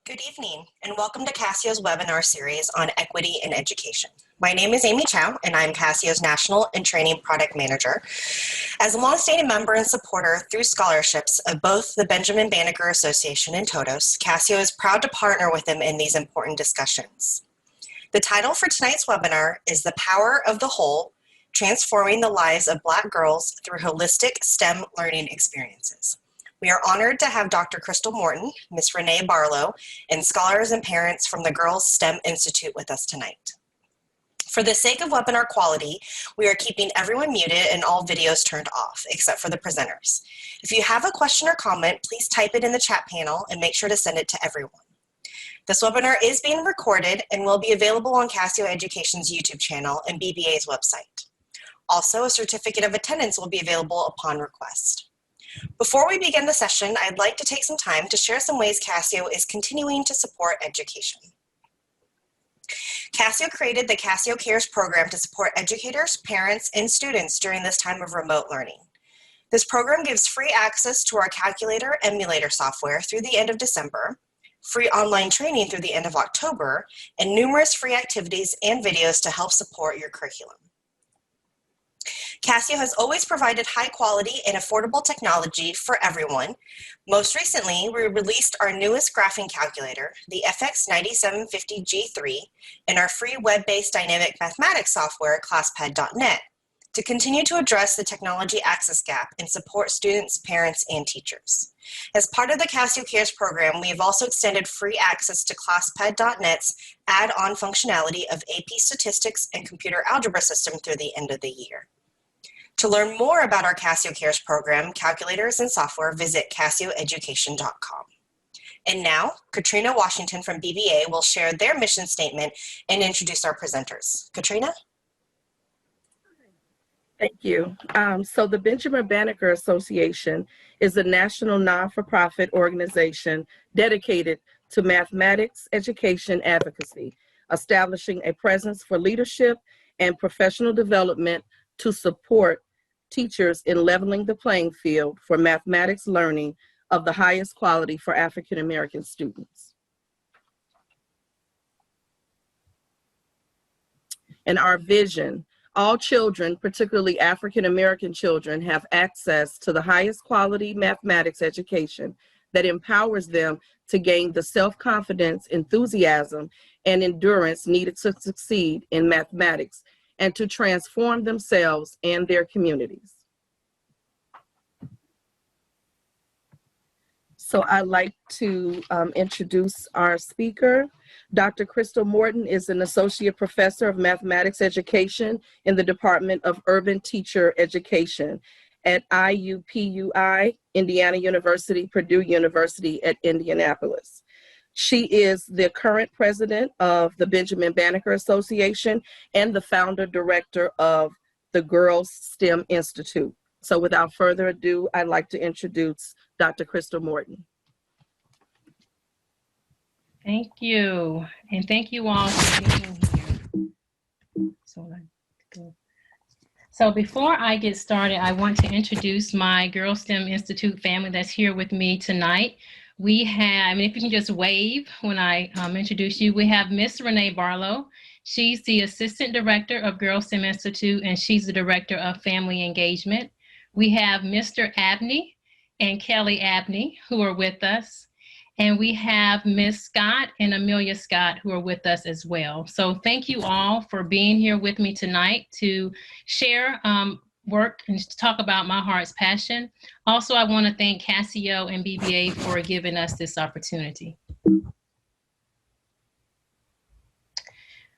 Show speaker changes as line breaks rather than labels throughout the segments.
Good evening, and welcome to Casio's webinar series on equity in education. My name is Amy Chow, and I'm Casio's National and Training Product Manager. As a longstanding member and supporter through scholarships of both the Benjamin Banneker Association and TOTOS, Casio is proud to partner with them in these important discussions. The title for tonight's webinar is The Power of the Whole, Transforming the Lives of Black Girls Through Holistic STEM Learning Experiences. We are honored to have Dr. Crystal Morton, Ms. Renee Barlow, and scholars and parents from the Girls STEM Institute with us tonight. For the sake of webinar quality, we are keeping everyone muted and all videos turned off, except for the presenters. If you have a question or comment, please type it in the chat panel and make sure to send it to everyone. This webinar is being recorded and will be available on Casio Education's YouTube channel and BBA's website. Also, a certificate of attendance will be available upon request. Before we begin the session, I'd like to take some time to share some ways Casio is continuing to support education. Casio created the Casio Cares program to support educators, parents, and students during this time of remote learning. This program gives free access to our calculator emulator software through the end of December, free online training through the end of October, and numerous free activities and videos to help support your curriculum. Casio has always provided high quality and affordable technology for everyone. Most recently, we released our newest graphing calculator, the FX9750G3, and our free web-based dynamic mathematics software, ClassPad.net, to continue to address the technology access gap and support students, parents, and teachers. As part of the Casio Cares program, we have also extended free access to ClassPad.net's add-on functionality of AP Statistics and Computer Algebra system through the end of the year. To learn more about our Casio Cares program, calculators, and software, visit CasioEducation.com. And now, Katrina Washington from BBA will share their mission statement and introduce our presenters. Katrina?
Thank you. So the Benjamin Banneker Association is a national non-for-profit organization dedicated to mathematics education advocacy, establishing a presence for leadership and professional development to support teachers in leveling the playing field for mathematics learning of the highest quality for African American students. And our vision: all children, particularly African American children, have access to the highest quality mathematics education that empowers them to gain the self-confidence, enthusiasm, and endurance needed to succeed in mathematics and to transform themselves and their communities. So I'd like to introduce our speaker. Dr. Crystal Morton is an associate professor of mathematics education in the Department of Urban Teacher Education at IUPUI, Indiana University, Purdue University at Indianapolis. She is the current president of the Benjamin Banneker Association and the founder director of the Girls STEM Institute. So without further ado, I'd like to introduce Dr. Crystal Morton.
Thank you. And thank you all for being here. So before I get started, I want to introduce my Girls STEM Institute family that's here with me tonight. We have, if you can just wave when I introduce you, we have Miss Renee Barlow. She's the Assistant Director of Girls STEM Institute, and she's the Director of Family Engagement. We have Mr. Abney and Kelly Abney, who are with us. And we have Miss Scott and Amelia Scott, who are with us as well. So thank you all for being here with me tonight to share work and to talk about my heart's passion. Also, I want to thank Casio and BBA for giving us this opportunity.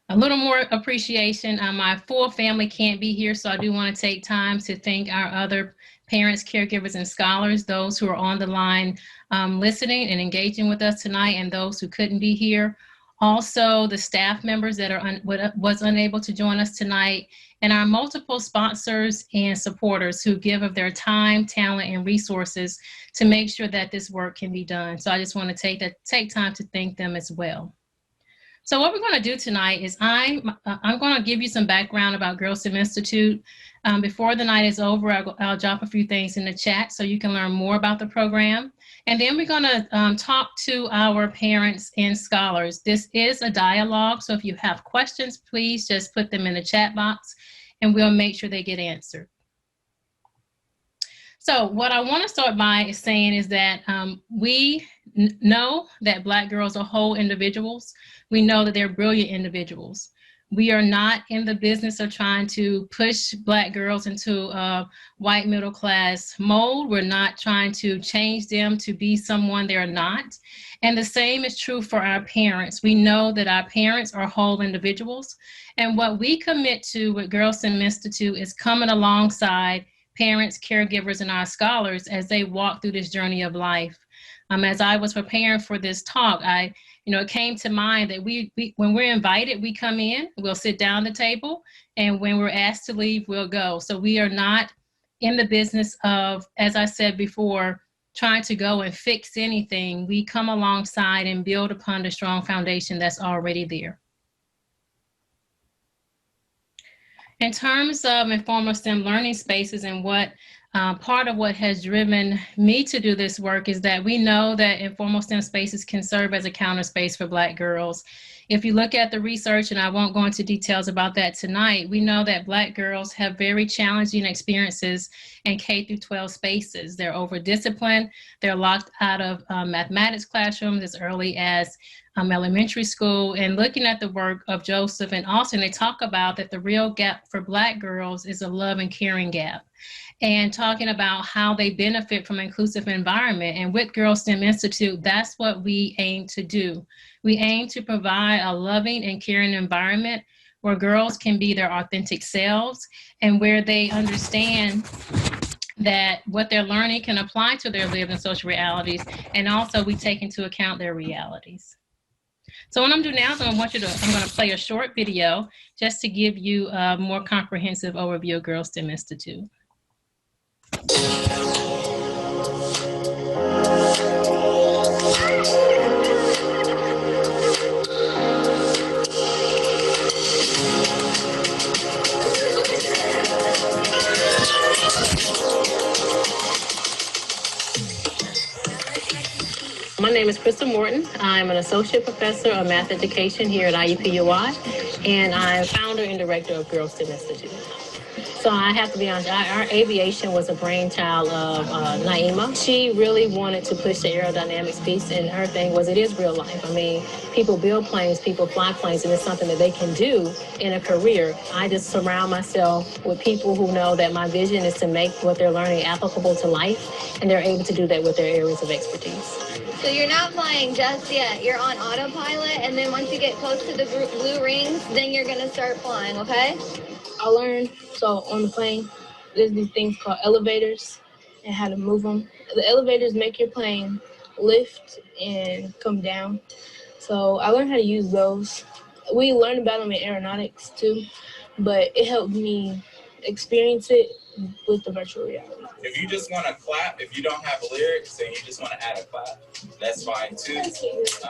A little more appreciation. My full family can't be here, so I do want to take time to thank our other parents, caregivers, and scholars, those who are on the line listening and engaging with us tonight, and those who couldn't be here. Also, the staff members that was unable to join us tonight, and our multiple sponsors and supporters who give of their time, talent, and resources to make sure that this work can be done. So I just want to take time to thank them as well. So what we're going to do tonight is I'm going to give you some background about Girls STEM Institute. Before the night is over, I'll drop a few things in the chat so you can learn more about the program. And then we're going to talk to our parents and scholars. This is a dialogue, so if you have questions, please just put them in the chat box and we'll make sure they get answered. So what I want to start by saying is that we know that Black girls are whole individuals. We know that they're brilliant individuals. We are not in the business of trying to push Black girls into a white middle class mold. We're not trying to change them to be someone they're not. And the same is true for our parents. We know that our parents are whole individuals. And what we commit to with Girls STEM Institute is coming alongside parents, caregivers, and our scholars as they walk through this journey of life. As I was preparing for this talk, it came to mind that when we're invited, we come in, we'll sit down at the table, and when we're asked to leave, we'll go. So we are not in the business of, as I said before, trying to go and fix anything. We come alongside and build upon the strong foundation that's already there. In terms of informal STEM learning spaces and what part of what has driven me to do this work is that we know that informal STEM spaces can serve as a counter space for Black girls. If you look at the research, and I won't go into details about that tonight, we know that Black girls have very challenging experiences in K-12 spaces. They're over-disciplined, they're locked out of mathematics classrooms as early as elementary school. And looking at the work of Joseph and Austin, they talk about that the real gap for Black girls is a love and caring gap, and talking about how they benefit from inclusive environment. And with Girls STEM Institute, that's what we aim to do. We aim to provide a loving and caring environment where girls can be their authentic selves and where they understand that what they're learning can apply to their lived and social realities. And also we take into account their realities. So what I'm doing now is I'm going to play a short video just to give you a more comprehensive overview of Girls STEM Institute. My name is Crystal Morton. I'm an associate professor of math education here at IUPUI, and I'm founder and director of Girls STEM Institute. So I have to be honest, our aviation was a brainchild of Naima. She really wanted to push the aerodynamics piece, and her thing was it is real life. I mean, people build planes, people fly planes, and it's something that they can do in a career. I just surround myself with people who know that my vision is to make what they're learning applicable to life, and they're able to do that with their areas of expertise.
So you're not flying just yet. You're on autopilot, and then once you get close to the blue rings, then you're going to start flying, okay?
I learned, so on the plane, there's these things called elevators and how to move them. The elevators make your plane lift and come down. So I learned how to use those. We learned about them in aeronautics too, but it helped me experience it with the virtual reality.
If you just want to clap, if you don't have lyrics and you just want to add a clap, that's fine too.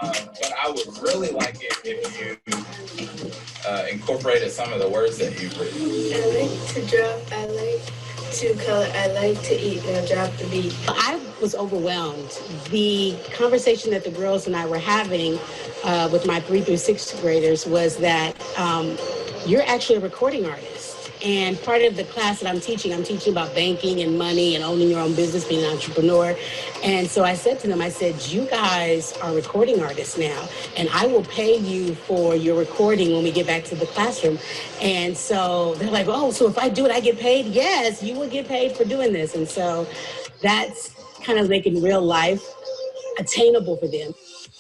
But I would really like it if you incorporated some of the words that you've written.
I like to draw, I like to color, I like to eat, now drop the beat.
I was overwhelmed. The conversation that the girls and I were having with my 3rd through 6th graders was that you're actually a recording artist. And part of the class that I'm teaching about banking and money and owning your own business, being an entrepreneur. And so I said to them, I said, you guys are recording artists now, and I will pay you for your recording when we get back to the classroom. And so they're like, oh, so if I do it, I get paid? Yes, you will get paid for doing this. And so that's kind of making real life attainable for them.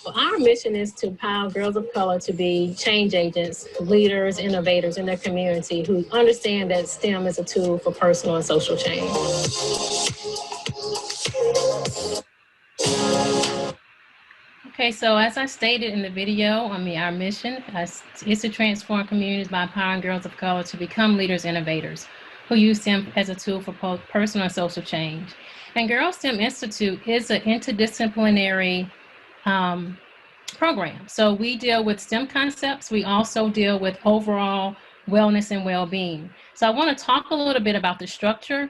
Well, our mission is to empower girls of color to be change agents, leaders, innovators in their community who understand that STEM is a tool for personal and social change. Okay, so as I stated in the video, our mission is to transform communities by empowering girls of color to become leaders, innovators who use STEM as a tool for both personal and social change. And Girls STEM Institute is an interdisciplinary program. So we deal with STEM concepts. We also deal with overall wellness and well-being. So I want to talk a little bit about the structure,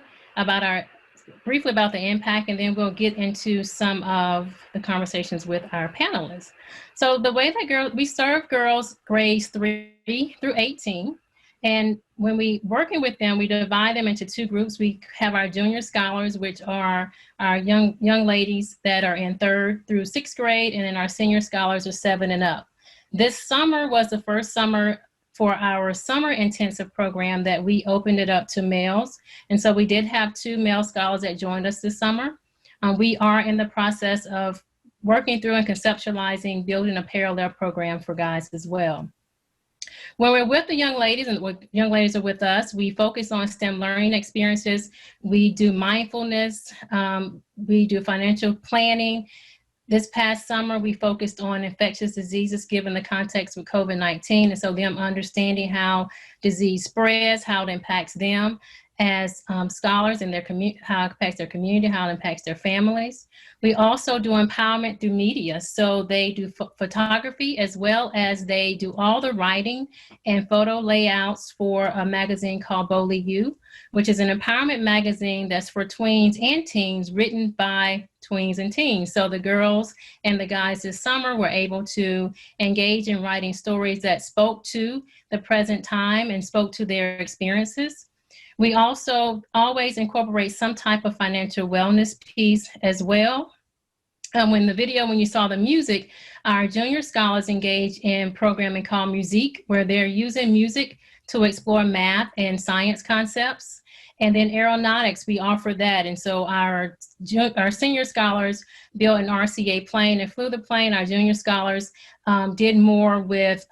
briefly about the impact, and then we'll get into some of the conversations with our panelists. So the way that we serve girls grades 3 through 18. And when we working with them, we divide them into two groups. We have our junior scholars, which are our young ladies that are in 3rd through 6th grade, and then our senior scholars are 7 and up. This summer was the first summer for our summer intensive program that we opened it up to males. And so we did have 2 male scholars that joined us this summer. We are in the process of working through and conceptualizing building a parallel program for guys as well. When we're with the young ladies, and when young ladies are with us, we focus on STEM learning experiences. We do mindfulness, we do financial planning. This past summer, we focused on infectious diseases given the context with COVID-19. And so them understanding how disease spreads, how it impacts them as scholars and how it impacts their community, how it impacts their families. We also do empowerment through media. So they do photography, as well as they do all the writing and photo layouts for a magazine called Boldly You, which is an empowerment magazine that's for tweens and teens, written by tweens and teens. So the girls and the guys this summer were able to engage in writing stories that spoke to the present time and spoke to their experiences. We also always incorporate some type of financial wellness piece as well. When you saw the music, our junior scholars engage in programming called Musique, where they're using music to explore math and science concepts. And then aeronautics, we offer that. And so our senior scholars built an RCA plane and flew the plane. Our junior scholars did more with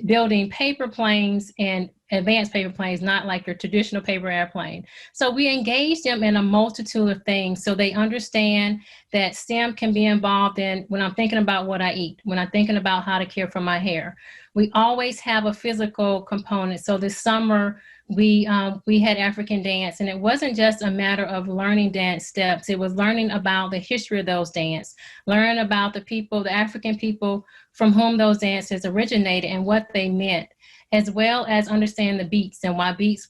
building paper planes and advanced paper planes, not like your traditional paper airplane. So we engage them in a multitude of things so they understand that STEM can be involved in when I'm thinking about what I eat, when I'm thinking about how to care for my hair. We always have a physical component. So this summer, we had African dance, and it wasn't just a matter of learning dance steps. It was learning about the history of those dance, learning about the people, the African people from whom those dances originated and what they meant, as well as understand the beats and why beats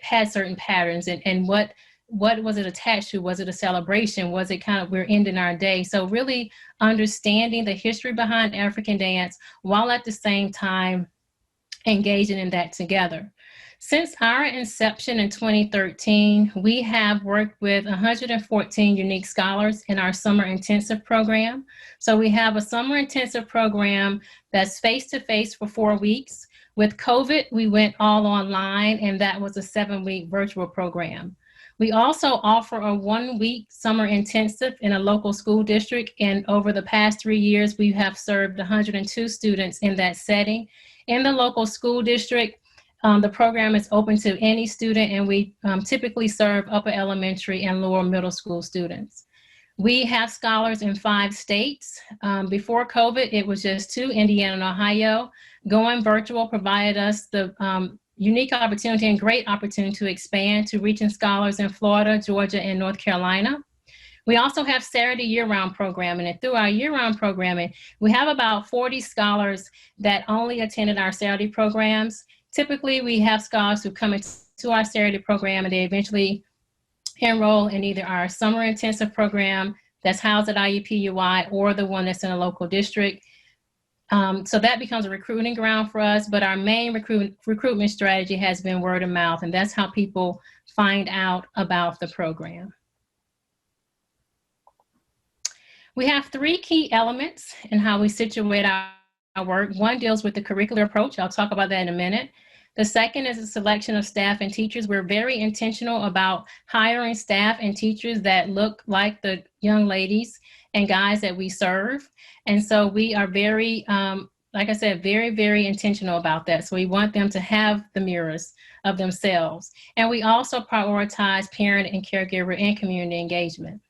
had certain patterns and what was it attached to? Was it a celebration? Was it kind of, we're ending our day? So really understanding the history behind African dance while at the same time engaging in that together. Since our inception in 2013, we have worked with 114 unique scholars in our summer intensive program. So we have a summer intensive program that's face-to-face for 4 weeks. With COVID, we went all online, and that was a 7-week virtual program. We also offer a 1-week summer intensive in a local school district, and over the past 3 years, we have served 102 students in that setting. In the local school district, the program is open to any student, and we typically serve upper elementary and lower middle school students. We have scholars in 5 states. Before COVID, it was just 2, Indiana and Ohio. Going virtual provided us the unique opportunity and great opportunity to expand to reaching scholars in Florida, Georgia, and North Carolina. We also have Saturday year-round programming, and through our year-round programming, we have about 40 scholars that only attended our Saturday programs. Typically, we have scholars who come into our Saturday program and they eventually enroll in either our summer intensive program that's housed at IUPUI or the one that's in a local district. So that becomes a recruiting ground for us, but our main recruitment strategy has been word of mouth, and that's how people find out about the program. We have 3 key elements in how we situate our work. One deals with the curricular approach. I'll talk about that in a minute. The second is a selection of staff and teachers. We're very intentional about hiring staff and teachers that look like the young ladies and guys that we serve. And so we are very, like I said, very, very intentional about that. So we want them to have the mirrors of themselves. And we also prioritize parent and caregiver and community engagement.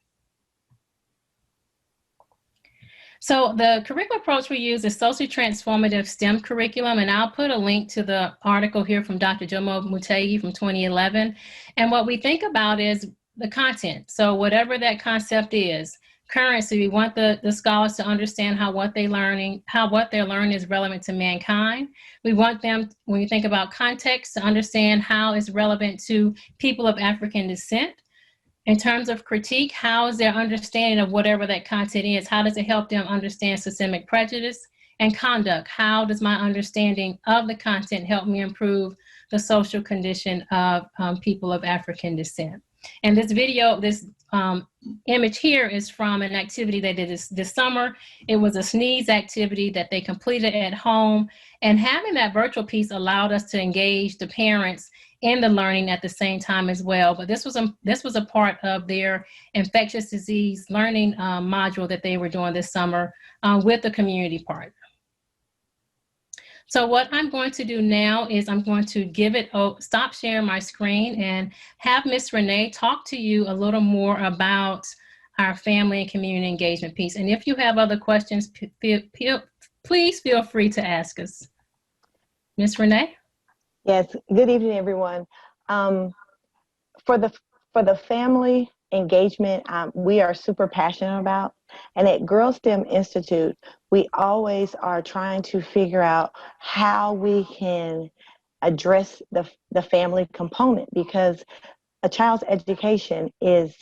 So the curriculum approach we use is socially transformative STEM curriculum, and I'll put a link to the article here from Dr. Jomo Mutegi from 2011. And what we think about is the content. So whatever that concept is, currency. We want the scholars to understand how what they're learning is relevant to mankind. We want them, when you think about context, to understand how it's relevant to people of African descent. In terms of critique, how is their understanding of whatever that content is? How does it help them understand systemic prejudice? And conduct, how does my understanding of the content help me improve the social condition of people of African descent? And this video, this image here is from an activity they did this summer. It was a sneeze activity that they completed at home. And having that virtual piece allowed us to engage the parents in the learning at the same time as well. But this was a part of their infectious disease learning module that they were doing this summer with the community partner. So what I'm going to do now is I'm going to stop sharing my screen and have Ms. Renee talk to you a little more about our family and community engagement piece. And if you have other questions, please feel free to ask us. Ms. Renee?
Yes, good evening, everyone. For the family engagement, we are super passionate about. And at Girl STEM Institute, we always are trying to figure out how we can address the family component, because a child's education is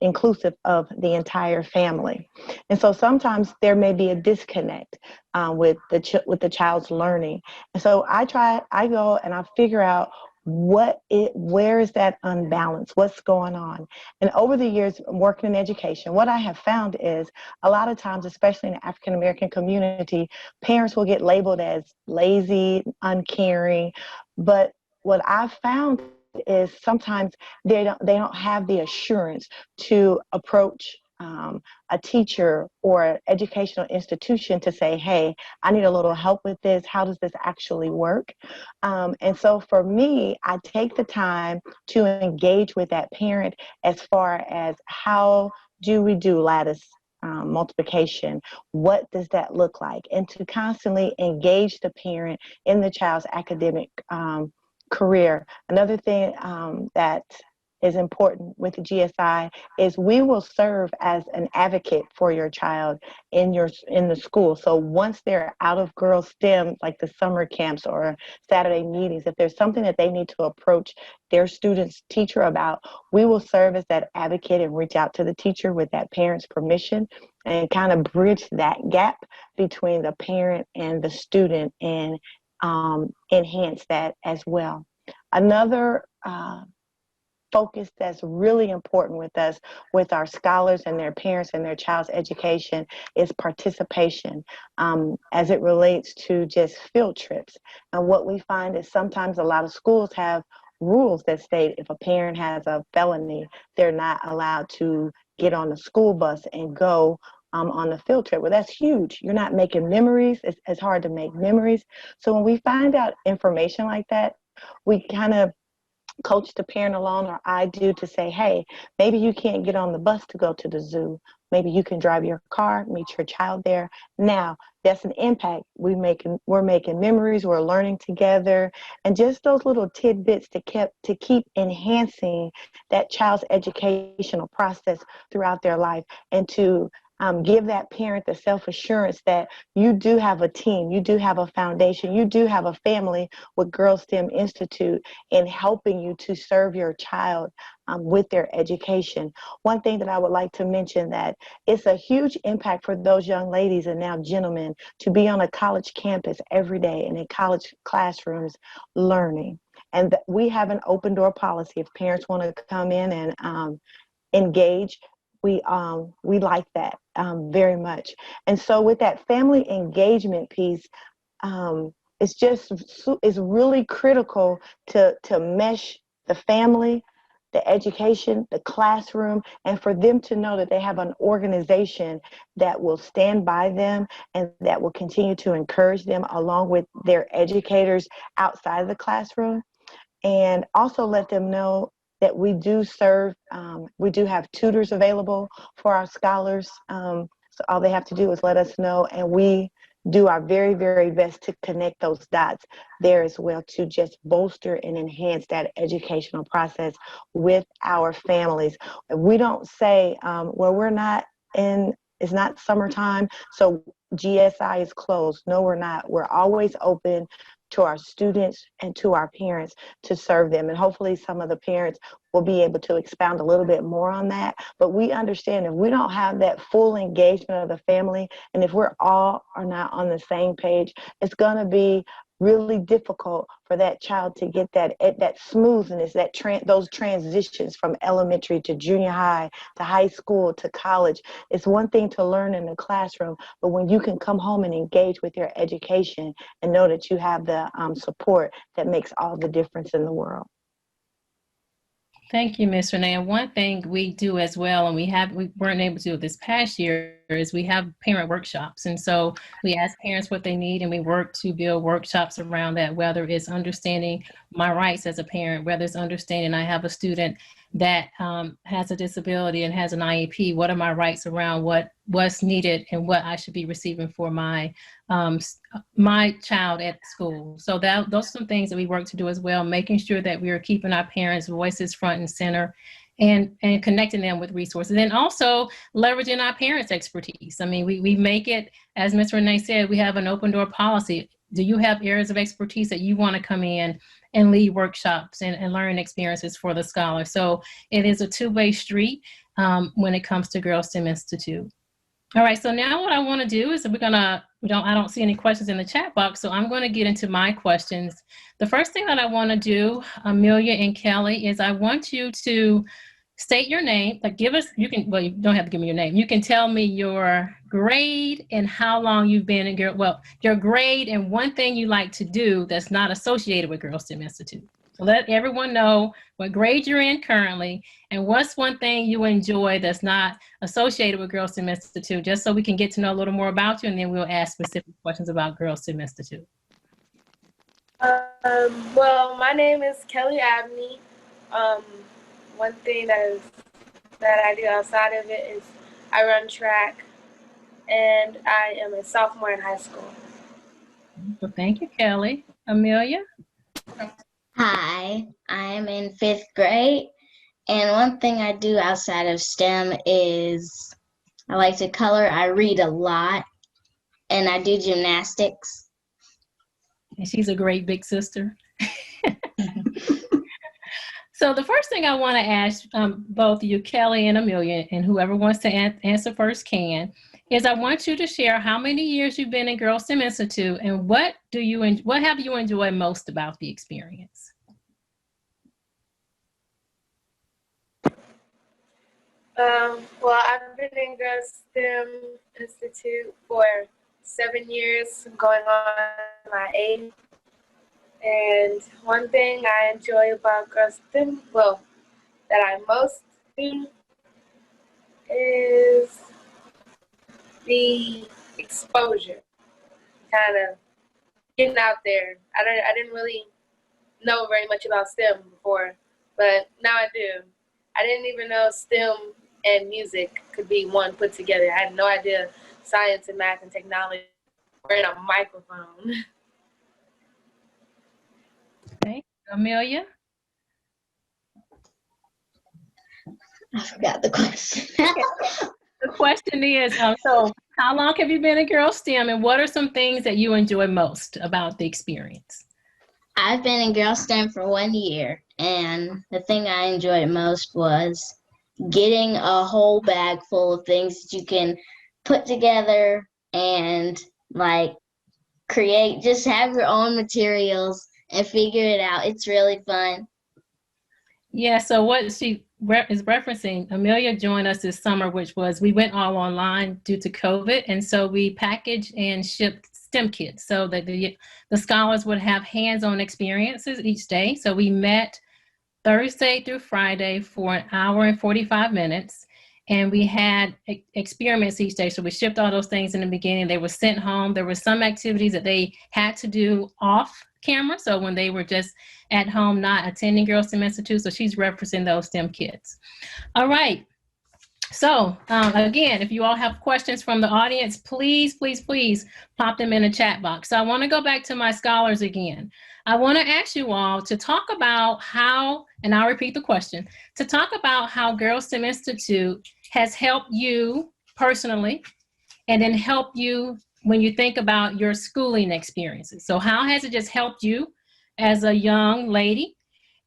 inclusive of the entire family. And so sometimes there may be a disconnect with the child's learning. And so I go and I figure out where is that unbalance? What's going on? And over the years working in education, what I have found is a lot of times, especially in the African American community, parents will get labeled as lazy, uncaring. But what I've found is sometimes they don't have the assurance to approach a teacher or an educational institution to say, hey, I need a little help with this. How does this actually work? And so for me, I take the time to engage with that parent as far as how do we do lattice multiplication? What does that look like? And to constantly engage the parent in the child's academic career. Another thing that is important with the GSI is we will serve as an advocate for your child in the school. So once they're out of Girl STEM, like the summer camps or Saturday meetings, if there's something that they need to approach their student's teacher about, we will serve as that advocate and reach out to the teacher with that parent's permission and kind of bridge that gap between the parent and the student and enhance that as well. Another focus that's really important with us, with our scholars and their parents and their child's education, is participation as it relates to just field trips. And what we find is sometimes a lot of schools have rules that state if a parent has a felony, they're not allowed to get on the school bus and go on the field trip. Well, that's huge. You're not making memories. It's hard to make memories. So when we find out information like that, we kind of coach the parent along, or I do, to say, hey, maybe you can't get on the bus to go to the zoo. Maybe you can drive your car, meet your child there. Now, that's an impact. We're making memories, we're learning together, and just those little tidbits to keep enhancing that child's educational process throughout their life, and to give that parent the self-assurance that you do have a team, you do have a foundation, you do have a family with Girl STEM Institute in helping you to serve your child with their education. One thing that I would like to mention, that it's a huge impact for those young ladies and now gentlemen to be on a college campus every day and in college classrooms learning. And we have an open door policy. If parents want to come in and engage, we like that very much. And so with that family engagement piece, it's really critical to mesh the family, the education, the classroom, and for them to know that they have an organization that will stand by them and that will continue to encourage them along with their educators outside of the classroom. And also let them know that we do serve, we do have tutors available for our scholars. So all they have to do is let us know, and we do our very, very best to connect those dots there as well, to just bolster and enhance that educational process with our families. We don't say, well, we're not in, it's not summertime, so GSI is closed. No, we're not. We're always open to our students and to our parents to serve them. And hopefully some of the parents will be able to expound a little bit more on that. But we understand if we don't have that full engagement of the family, and if we're all are not on the same page, it's going to be really difficult for that child to get that smoothness, those transitions from elementary to junior high to high school to college. It's one thing to learn in the classroom, but when you can come home and engage with your education and know that you have the support, that makes all the difference in the world.
Thank you, Ms. Renee. And one thing we do as well, and we weren't able to do it this past year, is we have parent workshops. And so we ask parents what they need, and we work to build workshops around that, whether it's understanding my rights as a parent, whether it's understanding I have a student that has a disability and has an IEP, what are my rights around what's needed and what I should be receiving for my my child at school. So those are some things that we work to do as well, making sure that we are keeping our parents' voices front and center and connecting them with resources, and also leveraging our parents' expertise. I mean, we make it, as Ms. Renee said, we have an open door policy. Do you have areas of expertise that you want to come in and lead workshops and learn experiences for the scholar? So it is a two-way street when it comes to Girls STEM Institute. All right, so now what I want to do is I don't see any questions in the chat box, so I'm going to get into my questions. The first thing that I want to do, Amelia and Kelly, is I want you to state your name, like you don't have to give me your name. You can tell me your grade and how long you've been in your grade and one thing you like to do that's not associated with Girls STEM Institute. So let everyone know what grade you're in currently and what's one thing you enjoy that's not associated with Girls STEM Institute, just so we can get to know a little more about you, and then we'll ask specific questions about Girls STEM Institute.
Well, my name is Kelly Abney. One thing that I do outside of it is I run track, and I am a sophomore in high school.
Well, thank you, Kelly. Amelia?
Hi, I'm in 5th grade, and one thing I do outside of STEM is I like to color, I read a lot, and I do gymnastics.
And she's a great big sister. So the first thing I want to ask both you, Kelly and Amelia, and whoever wants to answer first can, is I want you to share how many years you've been in Girls STEM Institute and what have you enjoyed most about the experience?
Well, I've been in Girls STEM Institute for 7 years, going on my 8th. And one thing I enjoy about Girls STEM, that I most do, is the exposure, kind of getting out there. I didn't really know very much about STEM before, but now I do. I didn't even know STEM and music could be one put together. I had no idea science and math and technology were in a microphone.
Okay, Amelia?
I forgot the question.
The question is, so how long have you been in Girls STEM, and what are some things that you enjoy most about the experience?
I've been in Girls STEM for 1 year, and the thing I enjoyed most was getting a whole bag full of things that you can put together and like create, just have your own materials and figure it out. It's really fun.
Yeah, so what she is referencing, Amelia joined us this summer, which was we went all online due to COVID, and so we packaged and shipped STEM kits so that the scholars would have hands-on experiences each day. So we met Thursday through Friday for an hour and 45 minutes, and we had experiments each day. So we shipped all those things in the beginning. They were sent home. There were some activities that they had to do off camera, so when they were just at home not attending Girls STEM Institute. So she's referencing those STEM kits. All right. So again, if you all have questions from the audience, please, please, please pop them in the chat box. So I want to go back to my scholars again. I want to ask you all to talk about how, and I'll repeat the question, to talk about how Girls STEM Institute has helped you personally, and then help you when you think about your schooling experiences? So how has it just helped you as a young lady?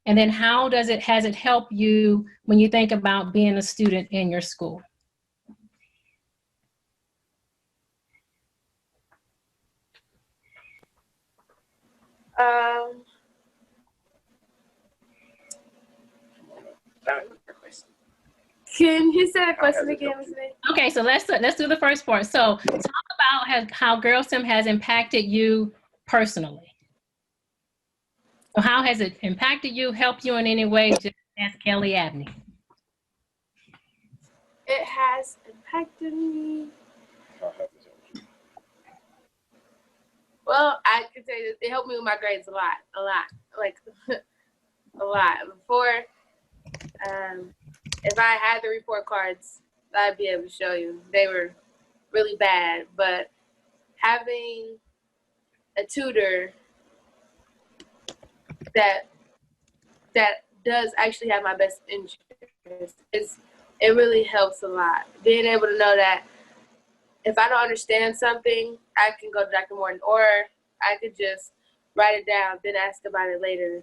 And then how has it helped you when you think about being a student in your school?
Can you say that question again, Ms. May?
Okay, so let's do the first part. So talk about how GirlSTEM has impacted you personally. So how has it impacted you, helped you in any way, just as Kelly Abney?
It has impacted me. Well, I could say that it helped me with my grades a lot, like a lot. Before, if I had the report cards, I'd be able to show you. They were really bad, but having a tutor that does actually have my best interest it really helps a lot. Being able to know that if I don't understand something, I can go to Dr. Morton, or I could just write it down, then ask about it later.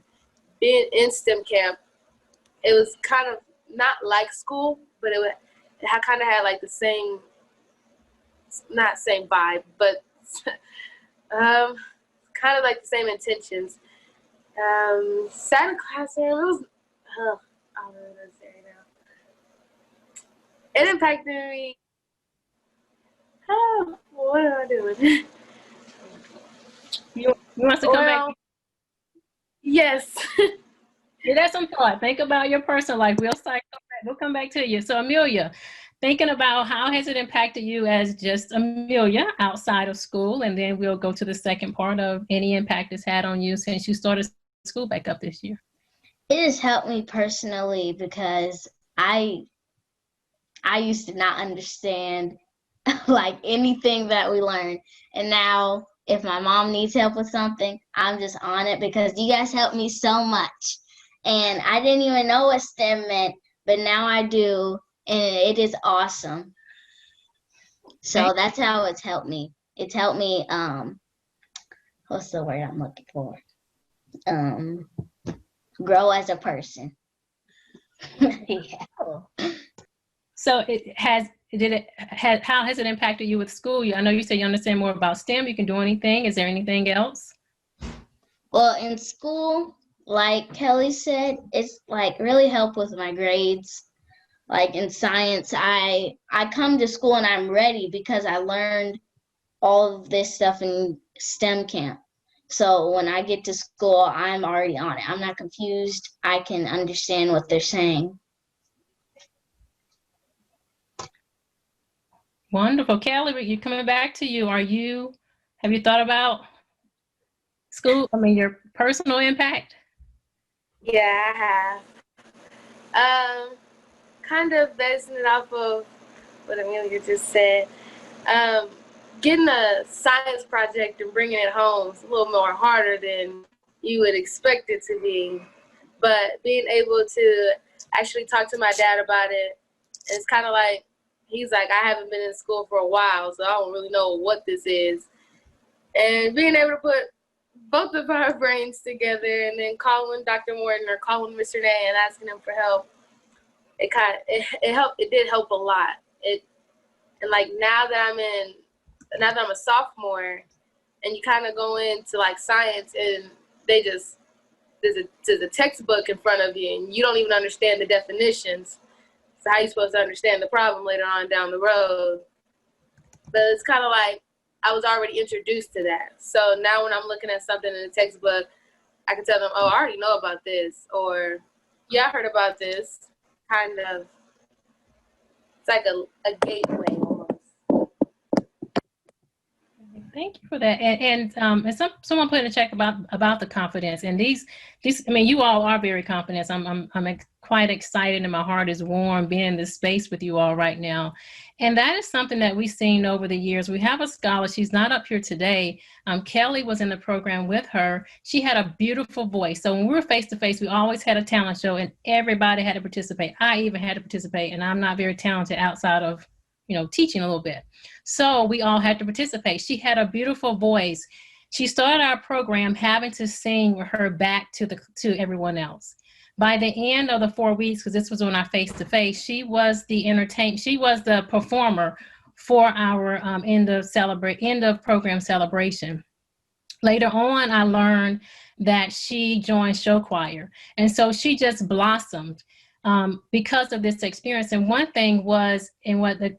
Being in STEM camp, it was kind of not like school, but it kind of had like the same, not same vibe, but kind of like the same intentions. Sat in classroom, it was, I don't know what to say right now. It impacted me. Oh, what am I doing?
You want to come back?
Yes.
Yeah, that's some thought. Think about your personal life. We'll come back to you. So Amelia, thinking about how has it impacted you as just Amelia outside of school, and then we'll go to the second part of any impact it's had on you since you started school back up this year.
It has helped me personally because I used to not understand like anything that we learned, and now if my mom needs help with something, I'm just on it because you guys helped me so much. And I didn't even know what STEM meant, but now I do, and it is awesome. So that's how it's helped me. It's helped me, what's the word I'm looking for? Grow as a person. Yeah.
So how has it impacted you with school? I know you said you understand more about STEM. You can do anything. Is there anything else?
Well, in school, like Kelly said, it's like really helped with my grades. Like in science, I come to school and I'm ready because I learned all of this stuff in STEM camp. So when I get to school, I'm already on it. I'm not confused. I can understand what they're saying.
Wonderful. Kelly, you're coming back to you. Have you thought about school? Your personal impact?
Yeah, I have. Kind of basing it off of what Amelia just said. Getting a science project and bringing it home is a little more harder than you would expect it to be. But being able to actually talk to my dad about it, it's kind of like, he's like, I haven't been in school for a while, so I don't really know what this is. And being able to put both of our brains together and then calling Dr. Morton or calling Mr. Renee and asking him for help, it helped. It did help a lot. And like now that I'm a sophomore, and you kind of go into like science, and there's a textbook in front of you, and you don't even understand the definitions. So how are you supposed to understand the problem later on down the road? But it's kind of like I was already introduced to that. So now when I'm looking at something in the textbook, I can tell them, oh, I already know about this, or yeah, I heard about this. Kind of, it's like a gateway almost.
Thank you for that. And someone put in a check about the confidence. And these, you all are very confident. I'm quite excited and my heart is warm being in this space with you all right now. And that is something that we've seen over the years. We have a scholar, she's not up here today. Kelly was in the program with her. She had a beautiful voice. So when we were face to face, we always had a talent show and everybody had to participate. I even had to participate, and I'm not very talented outside of, teaching a little bit. So we all had to participate. She had a beautiful voice. She started our program having to sing her back to everyone else. By the end of the 4 weeks, because this was on our face-to-face, she was the performer for our end of program celebration. Later on, I learned that she joined show choir. And so she just blossomed because of this experience. And one thing was, and what the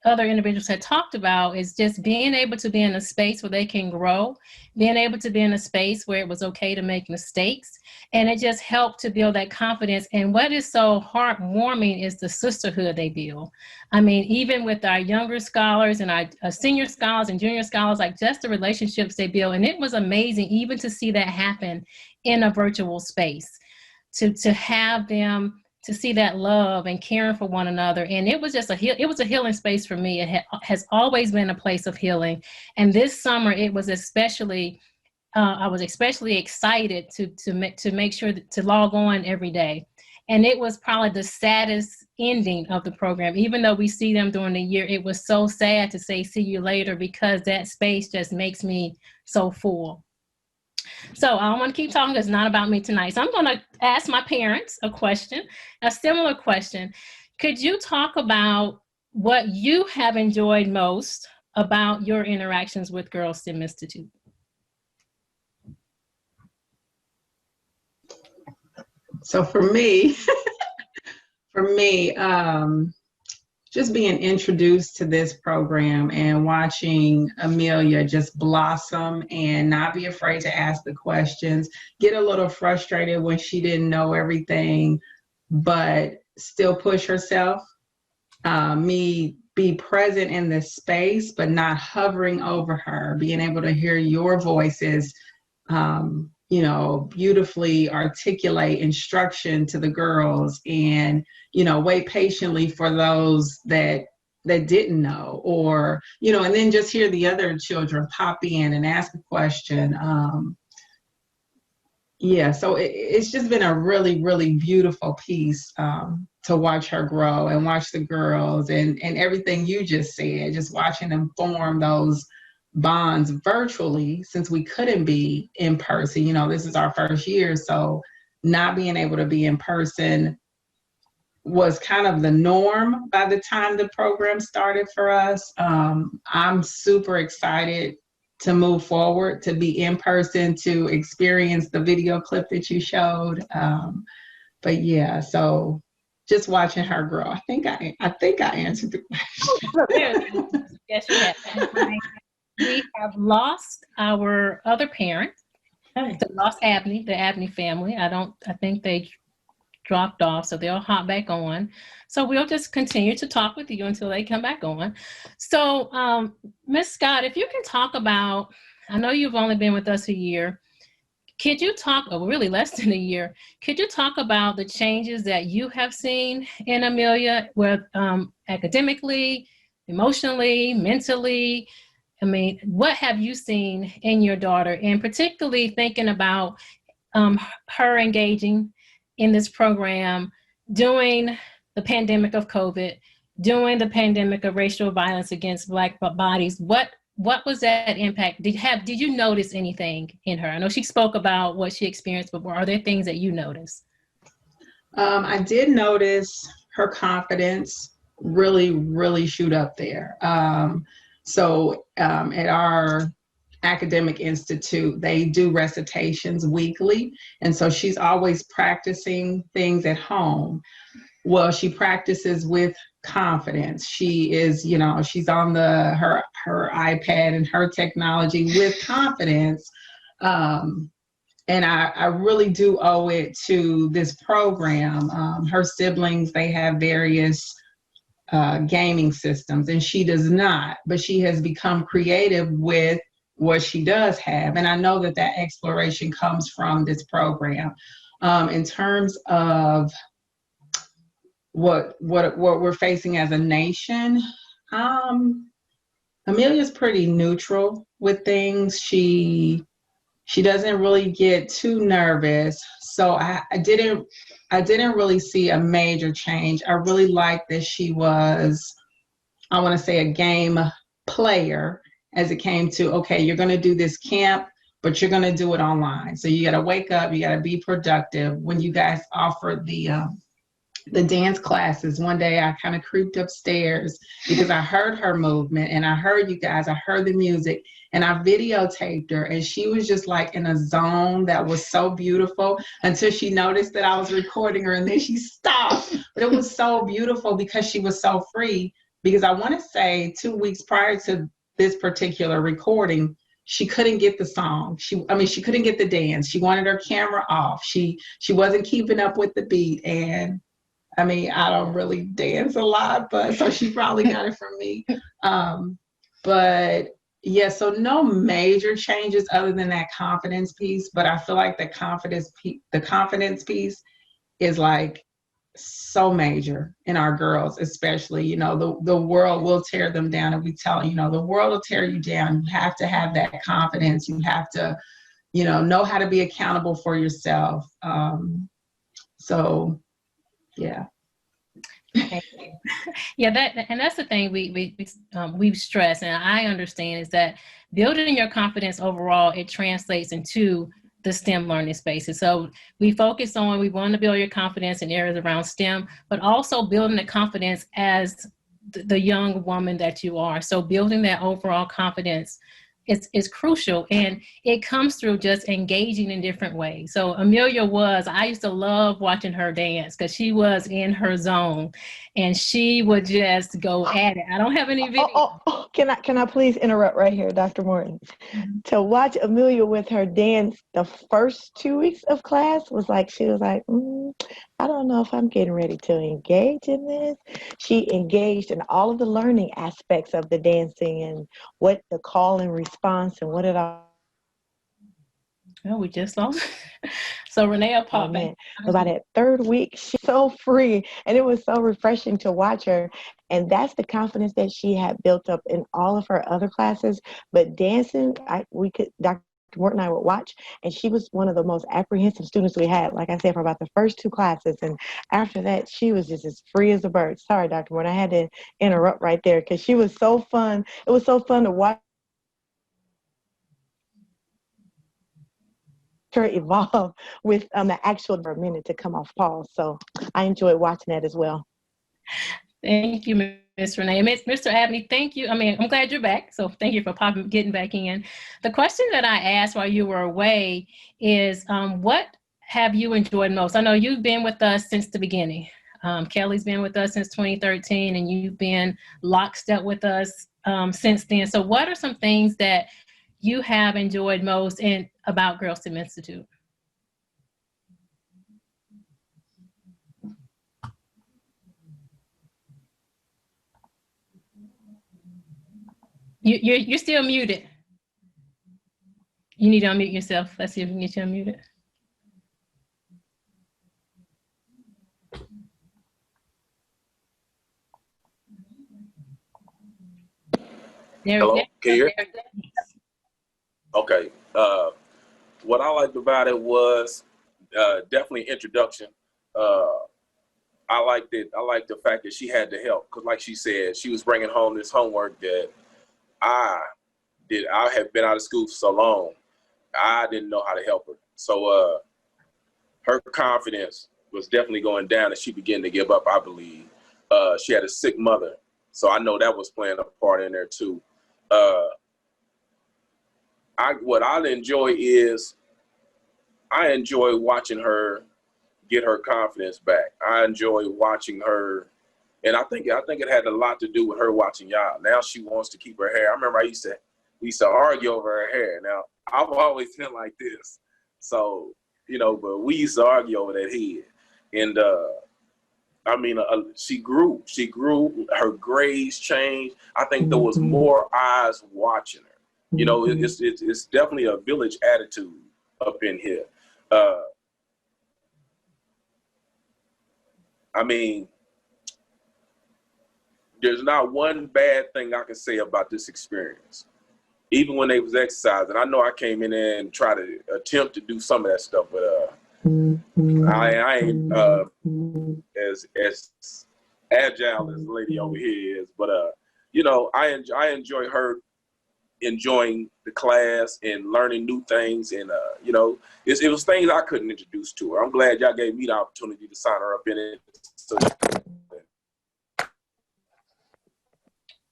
other individuals had talked about, is just being able to be in a space where they can grow, being able to be in a space where it was okay to make mistakes. And it just helped to build that confidence. And what is so heartwarming is the sisterhood they build. I mean, even with our younger scholars and our senior scholars and junior scholars, like just the relationships they build. And it was amazing even to see that happen in a virtual space, to have them, to see that love and caring for one another. And it was just it was a healing space for me. It has always been a place of healing. And this summer, it was especially, I was especially excited to make sure to log on every day. And it was probably the saddest ending of the program. Even though we see them during the year, it was so sad to say, see you later, because that space just makes me so full. So I don't want to keep talking. It's not about me tonight. So I'm going to ask my parents a similar question. Could you talk about what you have enjoyed most about your interactions with Girls STEM Institute?
So for me, just being introduced to this program and watching Amelia just blossom and not be afraid to ask the questions, get a little frustrated when she didn't know everything, but still push herself, me be present in this space, but not hovering over her, being able to hear your voices, beautifully articulate instruction to the girls, and, wait patiently for those that didn't know, or, and then just hear the other children pop in and ask a question. So it's just been a really, really beautiful piece to watch her grow and watch the girls and everything you just said, just watching them form those bonds virtually, since we couldn't be in person. This is our first year, so not being able to be in person was kind of the norm by the time the program started for us. I'm super excited to move forward, to be in person, to experience the video clip that you showed. But yeah, so just watching her grow. I think I answered the question.
Yes, you have. We have lost our other parent. We lost Abney, the Abney family. I think they dropped off, so they'll hop back on. So we'll just continue to talk with you until they come back on. So, Ms. Scott, if you can talk about, I know you've only been with us a year. Could you talk, or really less than a year, could you talk about the changes that you have seen in Amelia, with academically, emotionally, mentally? I mean, what have you seen in your daughter, and particularly thinking about her engaging in this program during the pandemic of COVID, during the pandemic of racial violence against Black bodies? What was that impact? Did you notice anything in her? I know she spoke about what she experienced, but are there things that you noticed?
I did notice her confidence really, really shoot up there. So at our academic institute, they do recitations weekly. And so she's always practicing things at home. Well, she practices with confidence. She is, she's on her iPad and her technology with confidence. And I really do owe it to this program. Her siblings, they have various gaming systems, and she does not, but she has become creative with what she does have. And I know that exploration comes from this program. In terms of what we're facing as a nation, Amelia's pretty neutral with things. She doesn't really get too nervous. So I didn't really see a major change. I really liked that she was I want to say, a game player as it came to, okay, you're going to do this camp, but you're going to do it online. So you got to wake up, you got to be productive. When you guys offered the dance classes, one day I kind of creeped upstairs because I heard her movement and I heard you guys, I heard the music, and I videotaped her, and she was just like in a zone that was so beautiful until she noticed that I was recording her, and then she stopped. But it was so beautiful because she was so free. Because I want to say 2 weeks prior to this particular recording, she couldn't get the song. She couldn't get the dance. She wanted her camera off. She wasn't keeping up with the beat. And I mean, I don't really dance a lot, but so she probably got it from me. But yeah, so no major changes other than that confidence piece. But I feel like the confidence piece is like so major in our girls, especially. You know, the world will tear them down, and we tell, you know, the world will tear you down. You have to have that confidence. You have to, you know how to be accountable for yourself. So yeah.
Yeah, that's the thing we've stressed, and I understand, is that building your confidence overall, it translates into the STEM learning spaces. So we want to build your confidence in areas around STEM, but also building the confidence as the young woman that you are. So building that overall confidence is crucial, and it comes through just engaging in different ways. So Amelia I used to love watching her dance because she was in her zone and she would just go at it. I don't have any video.
Can I please interrupt right here, Dr. Morton? To watch Amelia with her dance the first 2 weeks of class was like, she was like, I don't know if I'm getting ready to engage in this. She engaged in all of the learning aspects of the dancing and what the call and response and what it all.
Oh, we just lost. So Renee popped in.
By that third week, she's so free, and it was so refreshing to watch her. And that's the confidence that she had built up in all of her other classes. But dancing, Dr. Morton and I would watch, and she was one of the most apprehensive students we had, like I said, for about the first 2 classes. And after that, she was just as free as a bird. Sorry, Dr. Morton, I had to interrupt right there because she was so fun. It was so fun to watch her evolve with the actual minute to come off pause. So I enjoyed watching that as well.
Thank you, Ms. Renee. Mr. Abney, thank you. I mean, I'm glad you're back. So thank you for getting back in. The question that I asked while you were away is, what have you enjoyed most? I know you've been with us since the beginning. Kelly's been with us since 2013, and you've been lockstep with us since then. So what are some things that you have enjoyed most about Girl STEM Institute? You're still muted. You need to unmute yourself. Let's see if we can get you unmuted.
Hello, can you hear? Okay. What I liked about it was definitely introduction. I liked it. I liked the fact that she had to help, because like she said, she was bringing home this homework that I had been out of school for so long. I didn't know how to help her. So her confidence was definitely going down as she began to give up, I believe. She had a sick mother, so I know that was playing a part in there too. What I enjoy is I enjoy watching her get her confidence back. I enjoy watching her, and I think it had a lot to do with her watching y'all. Now she wants to keep her hair. I remember we used to argue over her hair. Now I've always been like this, so but we used to argue over that head, and she grew. Her grades changed. I think there was more eyes watching her. It's definitely a village attitude up in here. There's not one bad thing I can say about this experience. Even when they was exercising, I know I came in there and tried to attempt to do some of that stuff, but I ain't as agile as the lady over here is. But you know, I enjoy her enjoying the class and learning new things. And, you know, it was things I couldn't introduce to her. I'm glad y'all gave me the opportunity to sign her up in it. So,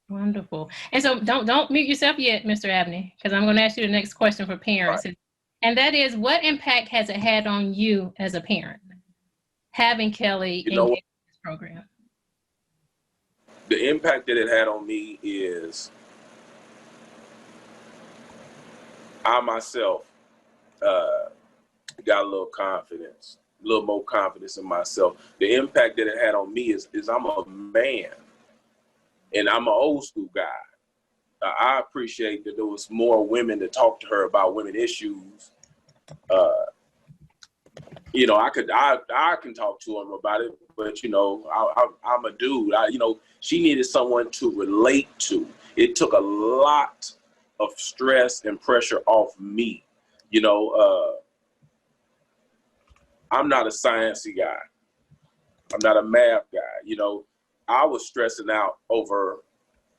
Wonderful. And so don't mute yourself yet, Mr. Abney, because I'm going to ask you the next question for parents.
Right.
And that is, what impact has it had on you as a parent, having Kelly engage in this program?
The impact that it had on me is I myself got a little confidence, a little more confidence in myself. The impact that it had on me is I'm a man. And I'm an old school guy. I appreciate that there was more women to talk to her about women issues. You know, I can talk to them about it, but you know, I'm a dude. You know, she needed someone to relate to. It took a lot of stress and pressure off me. You know, I'm not a sciencey guy. I'm not a math guy. You know, I was stressing out over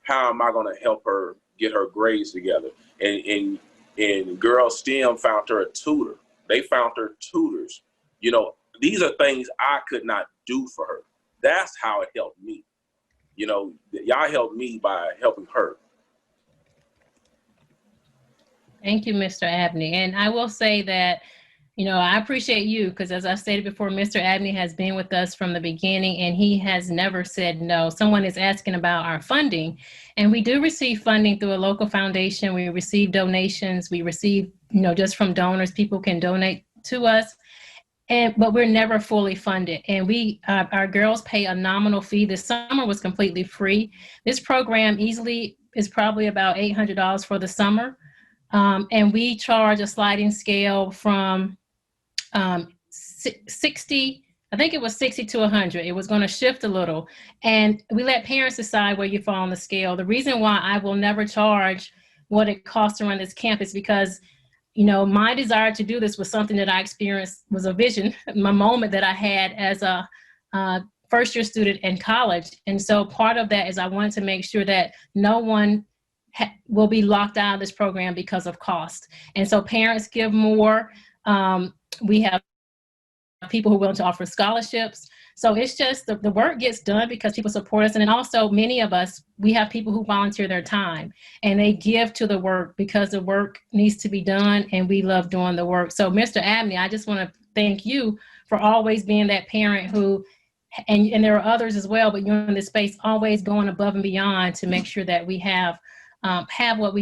how am I going to help her get her grades together. And Girl STEM found her a tutor. They found her tutors. You know, these are things I could not do for her. That's how it helped me. You know, y'all helped me by helping her.
Thank you, Mr. Abney. And I will say that, you know, I appreciate you because, as I stated before, Mr. Abney has been with us from the beginning and he has never said no. Someone is asking about our funding, and we do receive funding through a local foundation. We receive donations. We receive, you know, just from donors. People can donate to us, but we're never fully funded. And our girls pay a nominal fee. This summer was completely free. This program easily is probably about $800 for the summer. And we charge a sliding scale from 60, I think it was 60 to 100. It was going to shift a little. And we let parents decide where you fall on the scale. The reason why I will never charge what it costs to run this camp is because, you know, my desire to do this was something that I experienced, was a vision, my moment that I had as a first-year student in college. And so part of that is I wanted to make sure that no one will be locked out of this program because of cost. And so parents give more. We have people who are willing to offer scholarships. So it's just the work gets done because people support us. And then also many of us, we have people who volunteer their time and they give to the work because the work needs to be done and we love doing the work. So Mr. Abney, I just want to thank you for always being that parent who, and there are others as well, but you're in this space always going above and beyond to make sure that we have what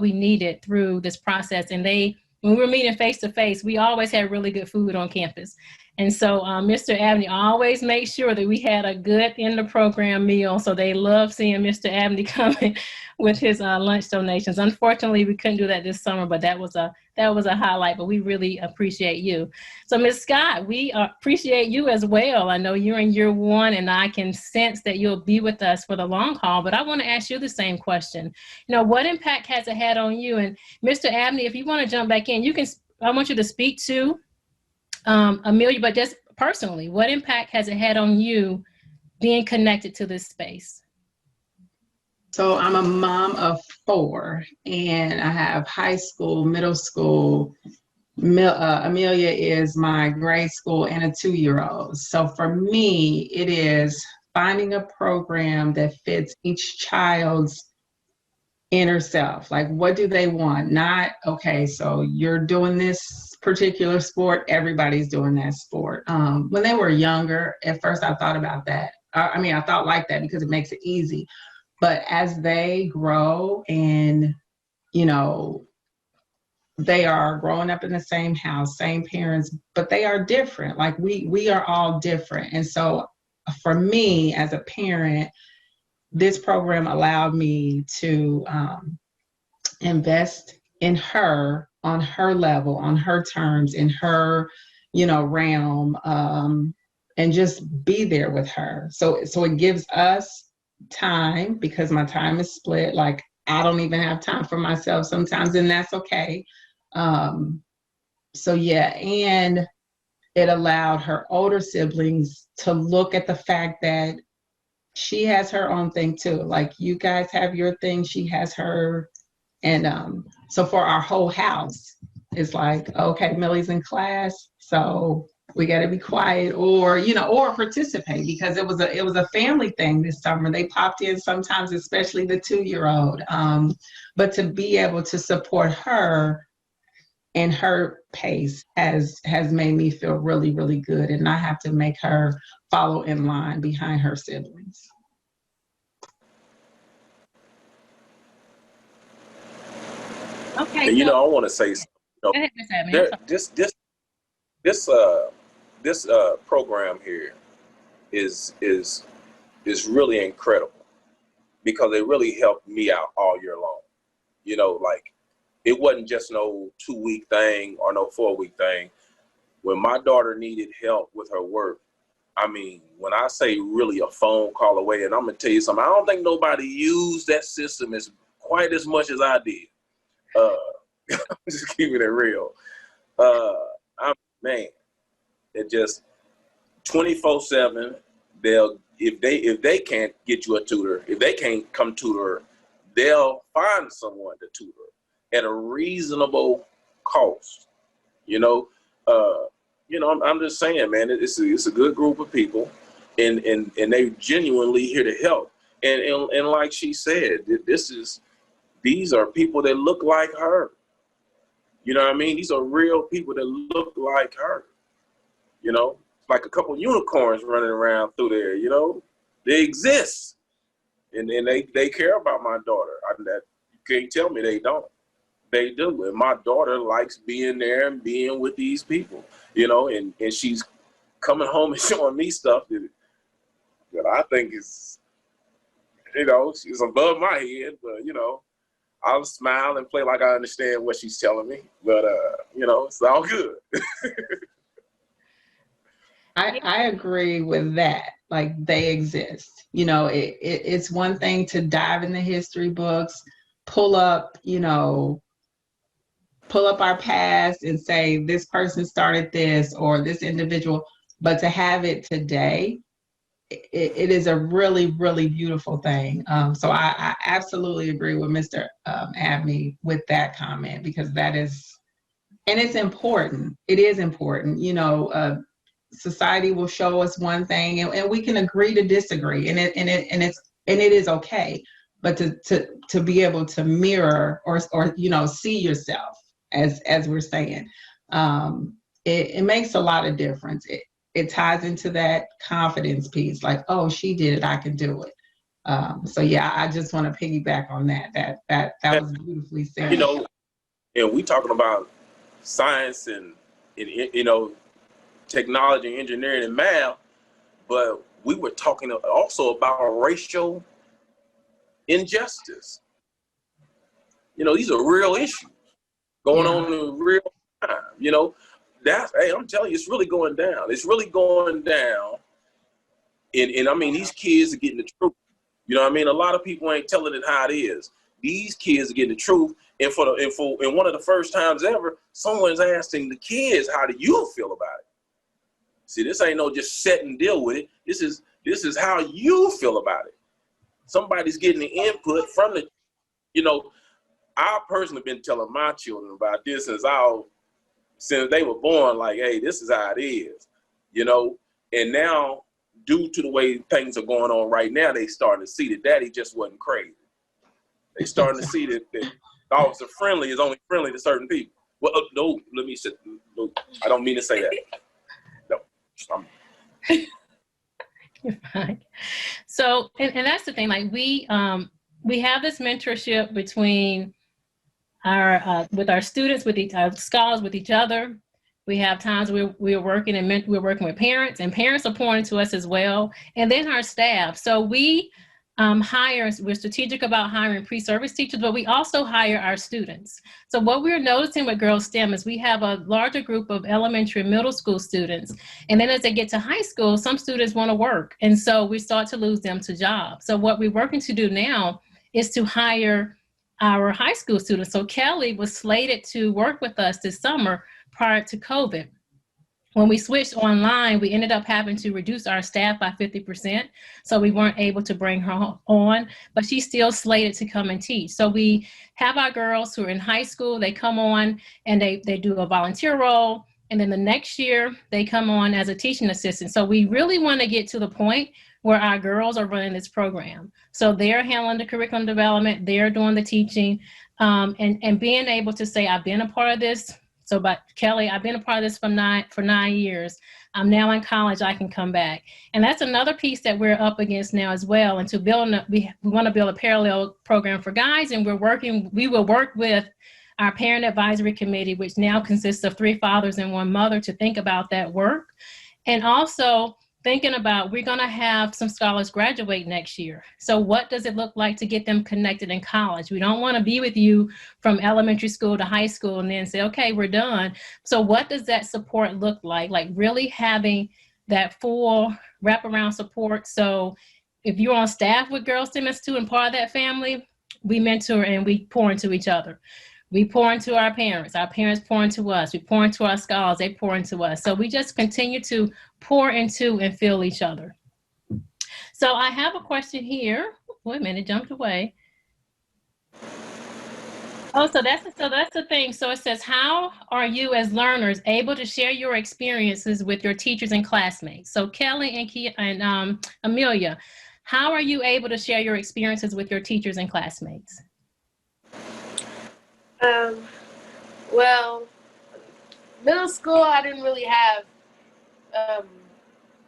we needed through this process. And when we were meeting face to face, we always had really good food on campus. And so Mr. Abney always made sure that we had a good in the program meal. So they love seeing Mr. Abney coming with his lunch donations. Unfortunately, we couldn't do that this summer, but that was a highlight. But we really appreciate you. So Ms. Scott, we appreciate you as well. I know you're in year one, and I can sense that you'll be with us for the long haul. But I want to ask you the same question. You know, what impact has it had on you? And Mr. Abney, if you want to jump back in, I want you to speak to Amelia, but just personally, what impact has it had on you being connected to this space?
So I'm a mom of 4, and I have high school, middle school. Amelia is my grade school and a 2-year-old. So for me, it is finding a program that fits each child's inner self. Like, what do they want? Not, okay, so you're doing this particular sport, everybody's doing that sport. When they were younger, at first I thought about that. I thought like that because it makes it easy. But as they grow and, you know, they are growing up in the same house, same parents, but they are different. Like we are all different. And so for me as a parent, this program allowed me to invest in her on her level, on her terms, in her, you know, realm, and just be there with her. So it gives us time because my time is split. Like I don't even have time for myself sometimes, and that's okay. So yeah, and it allowed her older siblings to look at the fact that she has her own thing too. Like you guys have your thing, she has her. And so for our whole house, it's like, okay, Millie's in class, so we got to be quiet, or or participate, because it was a family thing this summer. They popped in sometimes, especially the 2-year-old. But to be able to support her and her pace has made me feel really, really good, and not have to make her follow in line behind her siblings.
Okay.
And I want to say,
Go ahead, Ms. Admin.
this program here is really incredible, because it really helped me out all year long. Like it wasn't just no 2-week thing or no 4-week thing. When my daughter needed help with her work, I mean, when I say really a phone call away, and I'm gonna tell you something, I don't think nobody used that system as quite as much as I did. Just keeping it real. Man, it just 24/7. They'll if they can't get you a tutor, if they can't come tutor, they'll find someone to tutor at a reasonable cost. I'm just saying, man, it's a good group of people, and they genuinely here to help. And like she said, these are people that look like her. You know what I mean? These are real people that look like her. Like a couple unicorns running around through there. They exist, and they care about my daughter. You can't tell me they don't. They do, and my daughter likes being there and being with these people. And she's coming home and showing me stuff that I think is, she's above my head. But I'll smile and play like I understand what she's telling me. But it's all good.
I agree with that. Like, they exist. It's one thing to dive in the history books, pull up our past and say this person started this or this individual, but to have it today, it is a really, really beautiful thing. So I absolutely agree with Mr. Abney with that comment, because that is, and it's important. It is important. Society will show us one thing, and we can agree to disagree, and it is okay. But to be able to mirror or see yourself, as we're saying, it makes a lot of difference. It ties into that confidence piece, like, oh, she did it, I can do it. So yeah, I just want to piggyback on that. That was beautifully said.
And we talking about science and technology, and engineering, and math, but we were talking also about racial injustice. These are real issues going on in real time. I'm telling you, it's really going down. It's really going down. And I mean, these kids are getting the truth. A lot of people ain't telling it how it is. These kids are getting the truth. And for one of the first times ever, someone's asking the kids, how do you feel about it? See, this ain't no just set and deal with it. This is how you feel about it. Somebody's getting the input from the, I've personally been telling my children about this since they were born, like, hey, this is how it is, and now, due to the way things are going on right now, they starting to see that daddy just wasn't crazy. They starting to see that Officer Friendly is only friendly to certain people. Well, no, let me say, no, I don't mean to say that. No.
You're fine. So, and that's the thing, like we have this mentorship between with our students, with our scholars, with each other. We have times we're working and we're working with parents, and parents are pouring to us as well, and then our staff. So we're strategic about hiring pre-service teachers, but we also hire our students. So what we're noticing with Girls STEM is we have a larger group of elementary and middle school students. And then as they get to high school, some students want to work. And so we start to lose them to jobs. So what we're working to do now is to hire our high school students. So Kelly was slated to work with us this summer prior to COVID. When we switched online, we ended up having to reduce our staff by 50%. So we weren't able to bring her on, but she's still slated to come and teach. So we have our girls who are in high school, they come on and they do a volunteer role. And then the next year they come on as a teaching assistant. So we really want to get to the point where our girls are running this program. So they're handling the curriculum development, they're doing the teaching, and being able to say, I've been a part of this. So, but Kelly, I've been a part of this for 9 years. I'm now in college, I can come back. And that's another piece that we're up against now as well. And to build, we want to build a parallel program for guys, and we will work with our parent advisory committee, which now consists of 3 fathers and 1 mother, to think about that work. And also thinking about, we're going to have some scholars graduate next year. So what does it look like to get them connected in college? We don't want to be with you from elementary school to high school and then say, okay, we're done. So what does that support look like? Like really having that full wraparound support. So if you're on staff with Girls STEM Institute and part of that family, we mentor and we pour into each other. We pour into our parents pour into us, we pour into our scholars, they pour into us. So we just continue to pour into and fill each other. So I have a question here. Wait a minute, it jumped away. Oh, so that's the thing. So it says, how are you as learners able to share your experiences with your teachers and classmates? So Kelly and Amelia, how are you able to share your experiences with your teachers and classmates?
Well, middle school, I didn't really have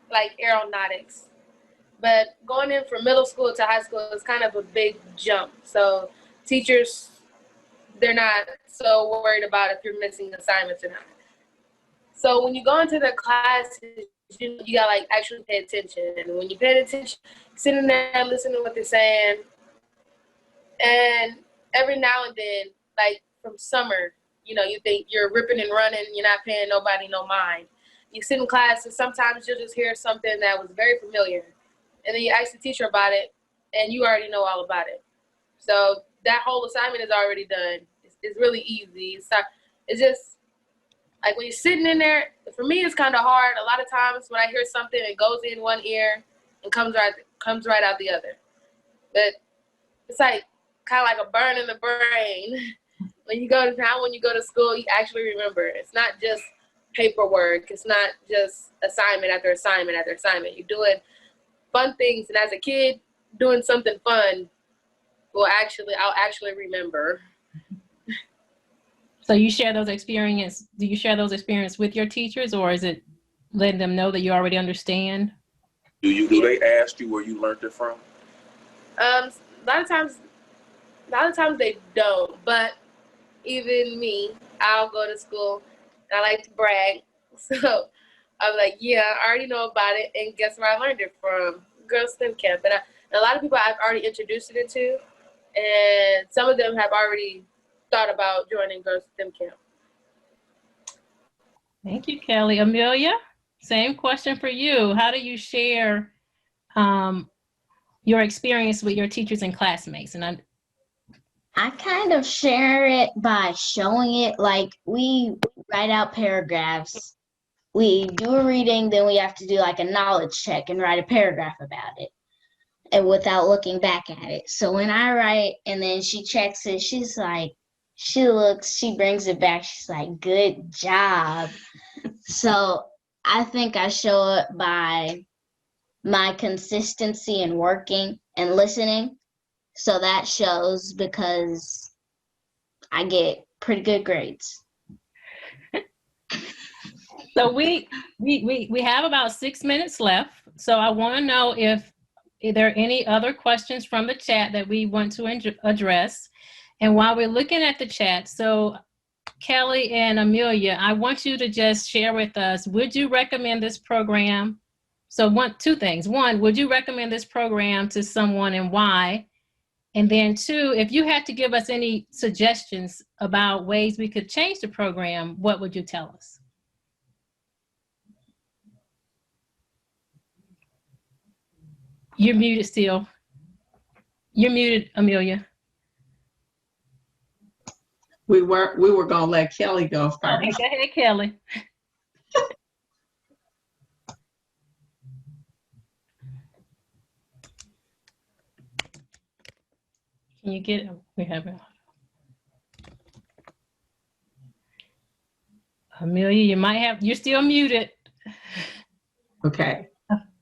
like aeronautics, but going in from middle school to high school is kind of a big jump. So teachers, they're not so worried about if you're missing assignments or not. So when you go into the classes, you gotta like actually pay attention. And when you pay attention, sitting there listening to what they're saying, and every now and then, like from summer, you think you're ripping and running, you're not paying nobody no mind. You sit in class and sometimes you'll just hear something that was very familiar. And then you ask the teacher about it and you already know all about it. So that whole assignment is already done. It's really easy. It's just like when you're sitting in there, for me it's kind of hard. A lot of times when I hear something, it goes in one ear and comes right out the other. But it's like kind of like a burn in the brain. When you go to school, you actually remember. It's not just paperwork. It's not just assignment after assignment after assignment. You're doing fun things, and as a kid, doing something fun I'll actually remember.
So you share those experiences. Do you share those experiences with your teachers, or is it letting them know that you already understand?
Do they ask you where you learned it from?
A lot of times they don't, but even me, I'll go to school and I like to brag. So I'm like, yeah, I already know about it, and guess where I learned it from? Girls STEM Camp. And a lot of people I've already introduced it to, and some of them have already thought about joining Girls STEM Camp.
Thank you, Kelly. Amelia, same question for you. How do you share your experience with your teachers and classmates? And
I kind of share it by showing it. Like, we write out paragraphs. We do a reading, then we have to do like a knowledge check and write a paragraph about it, and without looking back at it. So when I write and then she checks it, she's like, she brings it back. She's like, good job. So I think I show it by my consistency in working and listening. So that shows because I get pretty good grades.
So we have about 6 minutes left. So I want to know if there are any other questions from the chat that we want to address. And while we're looking at the chat, so Kelly and Amelia, I want you to just share with us, would you recommend this program? So two things. One, would you recommend this program to someone and why? And then 2, if you had to give us any suggestions about ways we could change the program, what would you tell us? You're muted still. You're muted, Amelia.
We were gonna let Kelly go first.
Okay, go ahead, Kelly. Can you get, we have it. Amelia, you might have, you're still muted.
Okay.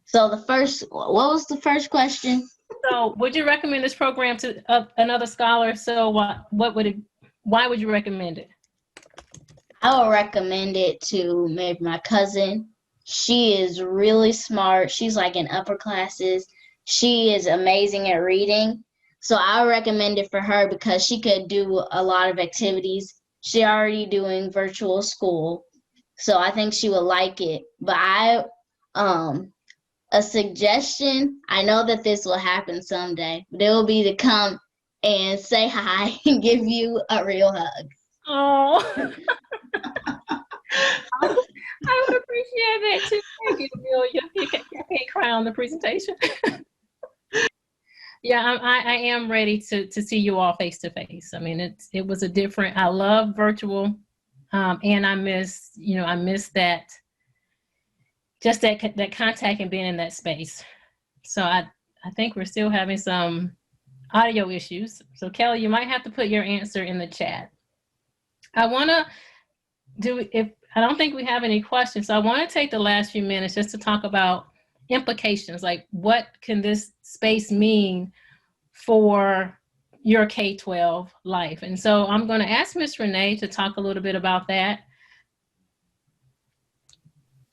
So what was the first question?
So would you recommend this program to another scholar? So why would you recommend it?
I would recommend it to maybe my cousin. She is really smart. She's like in upper classes. She is amazing at reading. So I would recommend it for her because she could do a lot of activities. She's already doing virtual school. So I think she would like it. But a suggestion, I know that this will happen someday, but it will be to come and say hi and give you a real hug.
Oh, I would appreciate that too. Thank you, Amelia. You can't cry on the presentation. Yeah, I am ready to see you all face to face. I mean, it was a different. I love virtual, and I miss that. Just that contact and being in that space. So I think we're still having some audio issues. So Kelly, you might have to put your answer in the chat. I don't think we have any questions. So I want to take the last few minutes just to talk about implications, like what can this space mean for your K-12 life? And so I'm going to ask Ms. Renee to talk a little bit about that.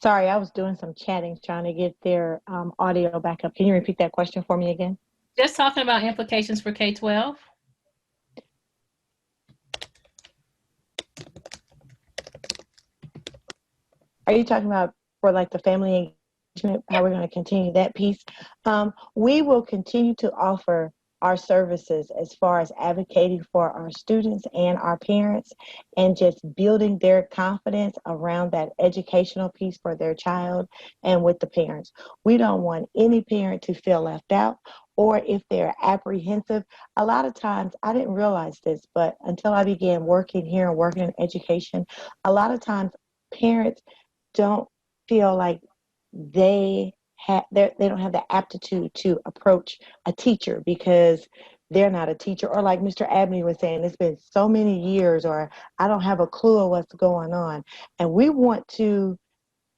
Sorry, I was doing some chatting, trying to get their audio back up. Can you repeat that question for me again?
Just talking about implications for K-12.
Are you talking about for like the family engagement, how we're going to continue that piece? We will continue to offer our services as far as advocating for our students and our parents and just building their confidence around that educational piece for their child and with the parents. We don't want any parent to feel left out, or if they're apprehensive. A lot of times, I didn't realize this, but until I began working here and working in education, a lot of times parents don't feel like they don't have the aptitude to approach a teacher because they're not a teacher, or like Mr. Abney was saying, it's been so many years, or I don't have a clue of what's going on. And we want to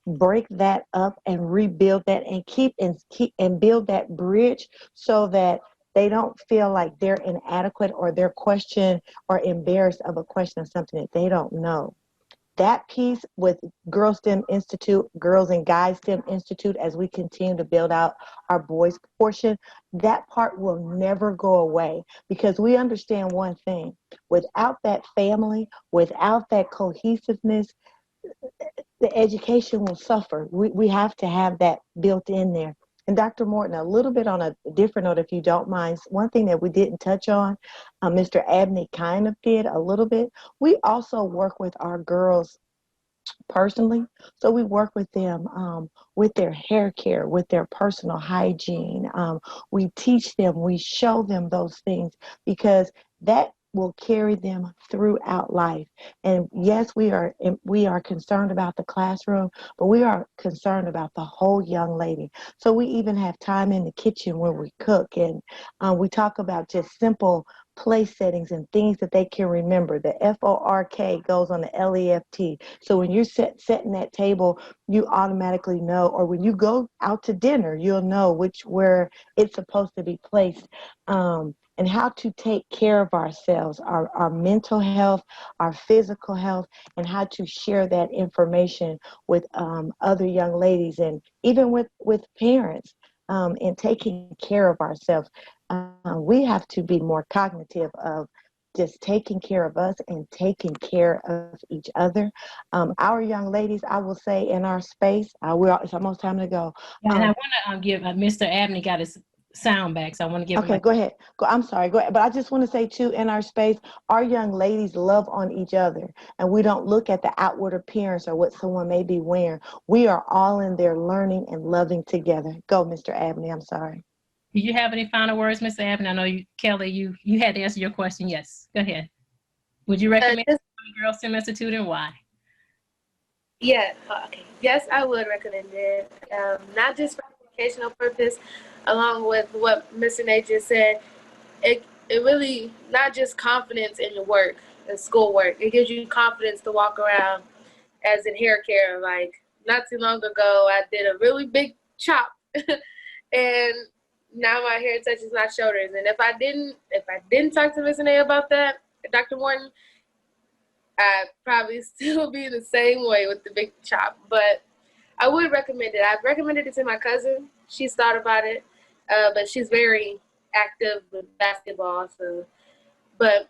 break that up and rebuild that and keep and build that bridge so that they don't feel like they're inadequate or they're questioned or embarrassed of a question of something that they don't know. That piece with Girl STEM Institute, Girls and Guys STEM Institute, as we continue to build out our boys portion, that part will never go away because we understand one thing. Without that family, without that cohesiveness, the education will suffer. We have to have that built in there. And Dr. Morton, a little bit on a different note, if you don't mind, one thing that we didn't touch on, Mr. Abney kind of did a little bit. We also work with our girls personally. So we work with them with their hair care, with their personal hygiene. We teach them, we show them those things because that will carry them throughout life. And yes, we are concerned about the classroom, but we are concerned about the whole young lady. So we even have time in the kitchen where we cook, and we talk about just simple place settings and things that they can remember. The FORK goes on the LEFT. So when you're setting that table, you automatically know, or when you go out to dinner, you'll know where it's supposed to be placed. And how to take care of ourselves, our mental health, our physical health, and how to share that information with other young ladies and even with parents in taking care of ourselves. We have to be more cognitive of just taking care of us and taking care of each other. Our young ladies, I will say, in our space, it's almost time to go.
And I want to give Mr. Abney got his sound back, so I want to give
okay, go ahead. I'm sorry, go ahead. But I just want to say too, in our space, our young ladies love on each other, and we don't look at the outward appearance or what someone may be wearing. We are all in there learning and loving together. Go, Mr. Abney. I'm sorry.
Do you have any final words, Mr. Abney? I know Kelly, you had to answer your question. Yes, go ahead. Would you recommend Girl STEM Institute and why?
Yeah, okay. Yes, I would recommend it. Not just for educational purpose, along with what Mr. Nate just said. It
it really, not just confidence in your work and schoolwork, it gives you confidence to walk around as in hair care. Like, not too long ago, I did a really big chop, and now my hair touches my shoulders. And if I didn't talk to Miss Renee about that, Dr. Morton, I'd probably still be the same way with the big chop. But I would recommend it. I've recommended it to my cousin. She's thought about it, but she's very active with basketball. So, but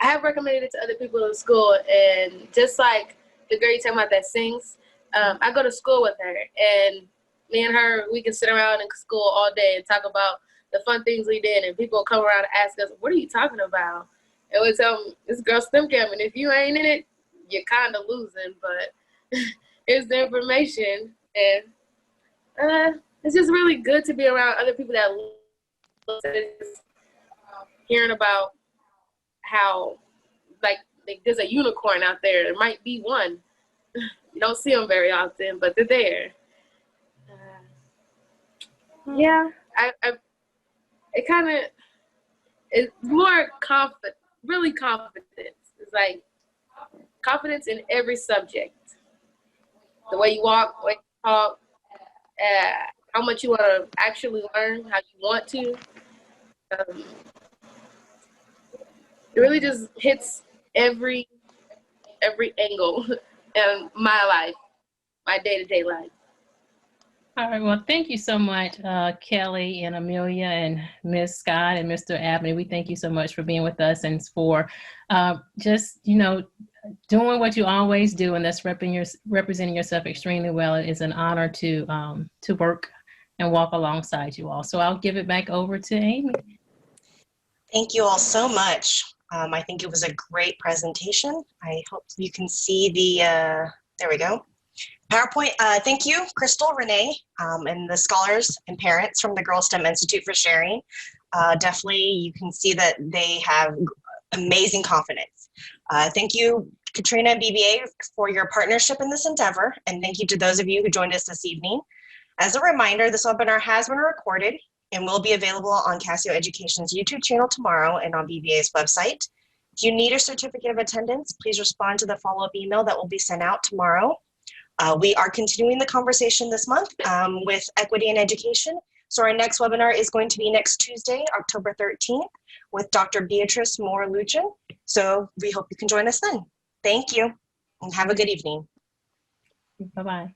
I have recommended it to other people in school. And just like the girl you talking about that sings, I go to school with her, and me and her, we can sit around in school all day and talk about the fun things we did, and people come around and ask us, what are you talking about? And we tell them, it's Girl STEM Camp, and if you ain't in it, you're kind of losing, but it's the information, and it's just really good to be around other people that hearing about how, like there's a unicorn out there. There might be one. You don't see them very often, but they're there. Yeah, it kind of is more really confidence. It's like confidence in every subject. The way you walk, the way you talk, how much you want to actually learn, how you want to. It really just hits every angle in my life, my day-to-day life.
All right, well, thank you so much, Kelly and Amelia and Ms. Scott and Mr. Abney. We thank you so much for being with us and for just, doing what you always do, and that's representing yourself extremely well. It is an honor to work and walk alongside you all. So I'll give it back over to Amy.
Thank you all so much. I think it was a great presentation. I hope you can see the, there we go. PowerPoint. Thank you, Crystal, Renee, and the scholars and parents from the Girls STEM Institute for sharing. Definitely, you can see that they have amazing confidence. Thank you, Katrina and BBA, for your partnership in this endeavor, and thank you to those of you who joined us this evening. As a reminder, this webinar has been recorded and will be available on Casio Education's YouTube channel tomorrow and on BBA's website. If you need a certificate of attendance, please respond to the follow-up email that will be sent out tomorrow. We are continuing the conversation this month with equity in education. So our next webinar is going to be next Tuesday, October 13th, with Dr. Beatrice Moore-Luchin. So we hope you can join us then. Thank you, and have a good evening.
Bye-bye.